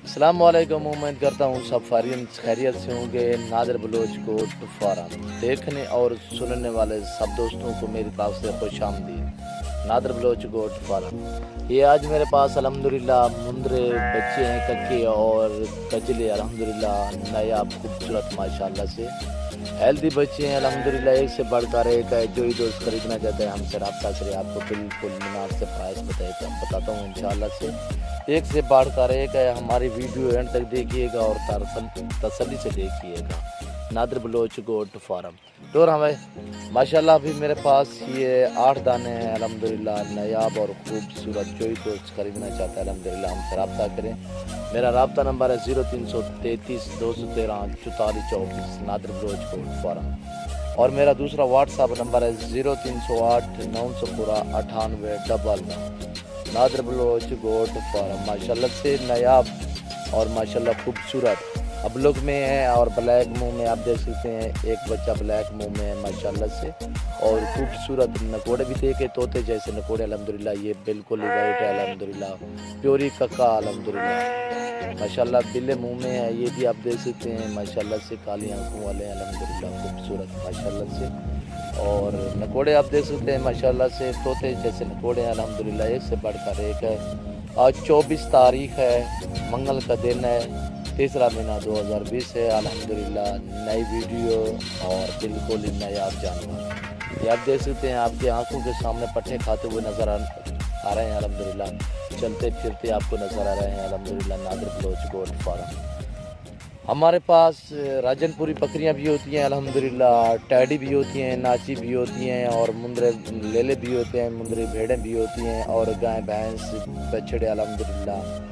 अस्सलाम वालेकुम। उम्मीद करता हूँ सब फारियन खैरियत से होंगे। नादिर बलोच गोट फार्म देखने और सुनने वाले सब दोस्तों को मेरी तरफ से खुश आमदीद। नादिर बलोच गोट फार्म ये आज मेरे पास अल्हम्दुलिल्लाह मुंदरे बच्चे हैं, कक्के और कजले अल्हम्दुलिल्लाह नया खूबसूरत माशाल्लाह से हेल्दी बच्चे हैं अल्हम्दुलिल्लाह। एक से बढ़कर एक है। जो ही दोस्त खरीदना चाहते हैं हमसे रब्ता करें, आपको बिल्कुल मुनासिब प्राइस बताता हूँ इंशाल्लाह से। एक से बढ़कर एक है। हमारी वीडियो एंड तक देखिएगा और तसल्ली से देखिएगा। नादिर बलोच गोट फार्म और हमें माशाल्लाह अभी मेरे पास ये 8 दाने हैं अल्हम्दुलिल्लाह नायाब और खूबसूरत। जो ही दोस्त खरीदना चाहता है अल्हम्दुलिल्लाह हमसे रब्ता करें। मेरा रब्ता नंबर है 0333 213 44 24 नादिर बलोच गोट फार्म और मेरा दूसरा व्हाट्सअप नंबर है 0308 900 98 नादिर बलोच गोट फार्म माशाल्लाह से नायाब और माशाल्लाह खूबसूरत अब लुक में है और ब्लैक मुंह में आप देख सकते हैं। एक बच्चा ब्लैक मुंह में है माशाल्लाह से और खूबसूरत नकोड़े भी देखे तोते जैसे नकोड़े अल्हम्दुलिल्लाह। ये बिल्कुल ही वाइट है अल्हम्दुलिल्लाह, प्योरी कक्का अल्हम्दुलिल्लाह माशाल्लाह। बिल्ले मुंह में है ये भी आप देख सकते हैं माशाल्लाह से। काली आंखों वाले हैं अल्हम्दुलिल्लाह खूबसूरत माशाल्लाह से और नकोड़े आप देख सकते हैं माशाल्लाह से। तोते जैसे नकोड़े हैं अल्हम्दुलिल्लाह। एक से बढ़कर एक है। आज 24 तारीख है, मंगल का दिन है, तीसरा महीना 2020 है अल्हम्दुलिल्लाह। नई वीडियो और बिल्कुल ही नायाब जानवर ये आप देख सकते हैं। आपकी आंखों के सामने पट्टे खाते हुए नज़र आ रहे हैं अल्हम्दुलिल्लाह। चलते फिरते आपको नज़र आ रहे हैं अल्हम्दुलिल्लाह नादिर बलोच गोट फार्म। हमारे पास राजनपुरी बकरियां भी होती हैं अल्हम्दुलिल्लाह, टैडी भी होती हैं, नाची भी होती हैं और मुंदरे लेले भी होते हैं, मुंदरी भेड़ें भी होती हैं और गाय भैंस बछड़े अल्हम्दुलिल्लाह।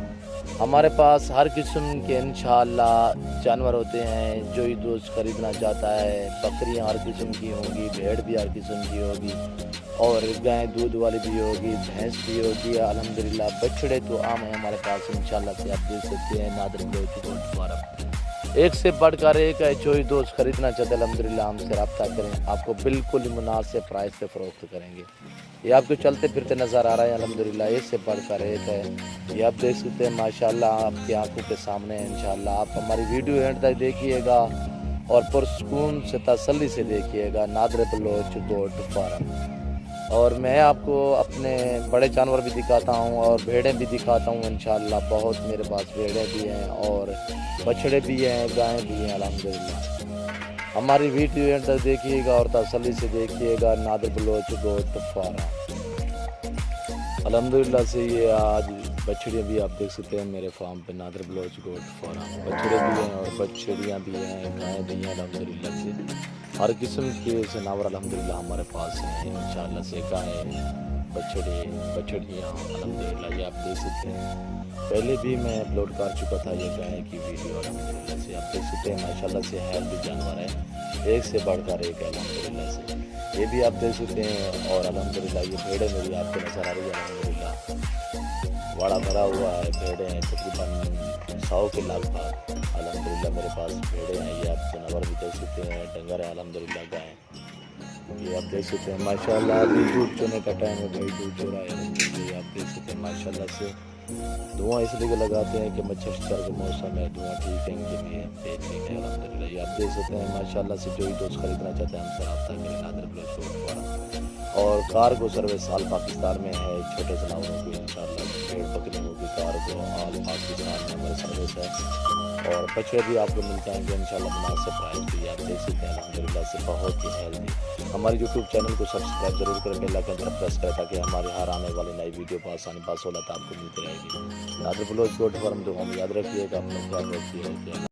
हमारे पास हर किस्म के इंशाअल्लाह जानवर होते हैं। जो ही दोस्त खरीदना चाहता है बकरियां हर किस्म की होंगी, भेड़ भी हर किस्म की होगी और गाय दूध वाली भी होगी, भैंस भी होगी अल्हम्दुलिल्लाह। बछड़े तो आम है हमारे पास इंशाअल्लाह से आप देख सकते हैं। नादिर बलोच गोट फार्म एक से बढ़कर एक है। जो ही दोस्त खरीदना चाहते हैं अल्हम्दुलिल्लाह हमसे रब्ता करें, आपको बिल्कुल ही मुनासिब प्राइस पे फ़रोख्त करेंगे। ये आपको चलते फिरते नज़र आ रहा है अल्हम्दुलिल्लाह। एक से बढ़कर एक है। ये आप देख सकते हैं माशाल्लाह आपकी आंखों के सामने है इंशाल्लाह। आप हमारी वीडियो एंड तक देखिएगा और पुरसकून से तसल्ली से देखिएगा। नादिर बलोच गोट फार्म और मैं आपको अपने बड़े जानवर भी दिखाता हूँ और भेड़ें भी दिखाता हूँ इंशाअल्लाह। बहुत मेरे पास भेड़ें भी हैं और बछड़े भी हैं, गायें भी हैं अल्हम्दुलिल्लाह। हमारी वीडियो एंड तक देखिएगा और तसल्ली से देखिएगा। नादिर बलोच गोट फार्म अल्हम्दुलिल्लाह से ये आज बछड़ियाँ भी आप देख सकते हैं मेरे फार्म पे। नादिर बलोच गोट फार्म बछड़े भी हैं और बछड़ियाँ भी हैं, गायें भी हैं अल्हम्दुलिल्लाह से। हर किस्म के जानवर अल्हम्दुलिल्लाह हमारे पास हैं इंशाअल्लाह से। गायें बछड़े बछड़ियाँ अल्हम्दुलिल्लाह ये आप देख सकते हैं। पहले भी मैं अपलोड कर चुका था ये गाय की वीडियो अल्हम्दुलिल्लाह से। आप देख सकते हैं माशाल्लाह से हेल्दी जानवर है। एक से बढ़कर एक है अल्हम्दुलिल्लाह से। ये भी आप देख सकते हैं और अल्हम्दुलिल्लाह ये भेड़ें मेरी आपको नज़र आ रही है अल्हम्दुलिल्लाह। बड़ा भरा हुआ है, भेड़ें हैं तकरीबन 100 के लगभग अल्हम्दुलिल्लाह मेरे पास भेड़ें हैं। ये आप जानवर भी देख सकते हैं, डंगर है अल्हम्दुलिल्लाह गाय ये आप देख सकते हैं माशाल्लाह। अभी दूध चोने का टाइम है, भाई दूध चो रहा है अल्हम्दुलिल्लाह। ये आप देख सकते हैं माशाल्लाह से। धुआं इसलिए लगाते हैं कि मच्छर शर का मौसम है, धुआं ठीक है इनके लिए पेट ठीक है अल्हम्दुलिल्लाह। ये आप देख सकते हैं माशाल्लाह से। जो ही दोस्त खरीदना चाहते हैं हमसे रब्ता करें। नादिर बलोच गोट फार्म और कार्गो सर्विस आल पाकिस्तान में है। छोटे जानवरों को इंशाअल्लाह भेड़ बकरियों की कार्गो आल पाकिस्तान में हमारी सर्विस है और बछड़े भी आपको मिल जाएंगे इंशाअल्लाह मुनासिब प्राइस पे। आप देख सकते हैं अल्हम्दुलिल्लाह से बहुत ही हेल्दी। हमारे यूट्यूब चैनल को सब्सक्राइब जरूर करें, बेल आइकन पर प्रेस करें ताकि हमारी हर आने वाली नई वीडियो को आसानी बासहूलत आपको मिलती रहेगी। नादिर बलोच गोट फार्म तो हम याद रखिएगा, अपना ख्याल रखिए।